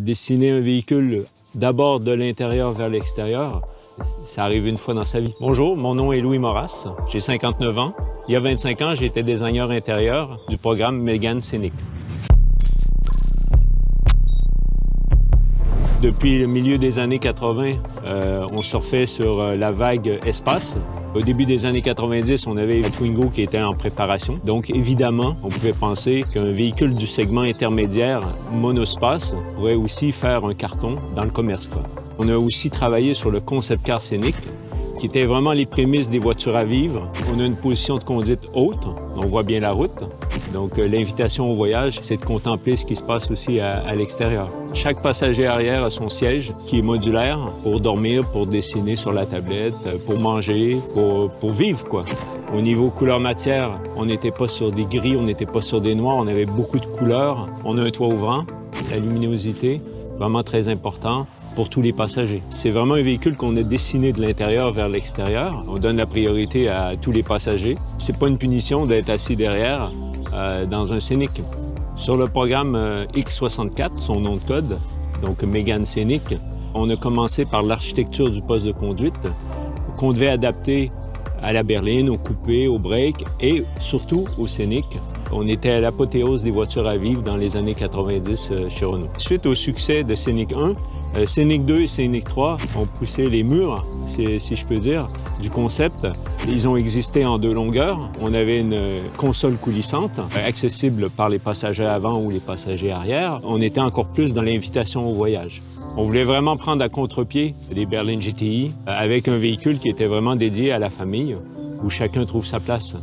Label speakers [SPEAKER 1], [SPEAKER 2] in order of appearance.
[SPEAKER 1] Dessiner un véhicule d'abord de l'intérieur vers l'extérieur, ça arrive une fois dans sa vie. Bonjour, mon nom est Louis Moras, j'ai 59 ans. Il y a 25 ans, j'étais designer intérieur du programme Mégane Scénic. Depuis le milieu des années 80, on surfait sur la vague espace. Au début des années 90, on avait le Twingo qui était en préparation. Donc, évidemment, on pouvait penser qu'un véhicule du segment intermédiaire monospace pourrait aussi faire un carton dans le commerce, quoi. On a aussi travaillé sur le concept car scénic, qui était vraiment les prémices des voitures à vivre. On a une position de conduite haute, on voit bien la route. Donc, l'invitation au voyage, c'est de contempler ce qui se passe aussi à l'extérieur. Chaque passager arrière a son siège qui est modulaire pour dormir, pour dessiner sur la tablette, pour manger, pour vivre, quoi. Au niveau couleur-matière, on n'était pas sur des gris, on n'était pas sur des noirs, on avait beaucoup de couleurs. On a un toit ouvrant, la luminosité, vraiment très important pour tous les passagers. C'est vraiment un véhicule qu'on a dessiné de l'intérieur vers l'extérieur. On donne la priorité à tous les passagers. C'est pas une punition d'être assis derrière dans un Scénic. Sur le programme X64, son nom de code, donc Mégane Scénic, on a commencé par l'architecture du poste de conduite qu'on devait adapter à la berline, au coupé, au break et surtout au Scénic. On était à l'apothéose des voitures à vivre dans les années 90 chez Renault. Suite au succès de Scénic 1, Scénic 2 et Scénic 3 ont poussé les murs, si je peux dire, du concept. Ils ont existé en deux longueurs. On avait une console coulissante, accessible par les passagers avant ou les passagers arrière. On était encore plus dans l'invitation au voyage. On voulait vraiment prendre à contre-pied les berlines GTI avec un véhicule qui était vraiment dédié à la famille, où chacun trouve sa place.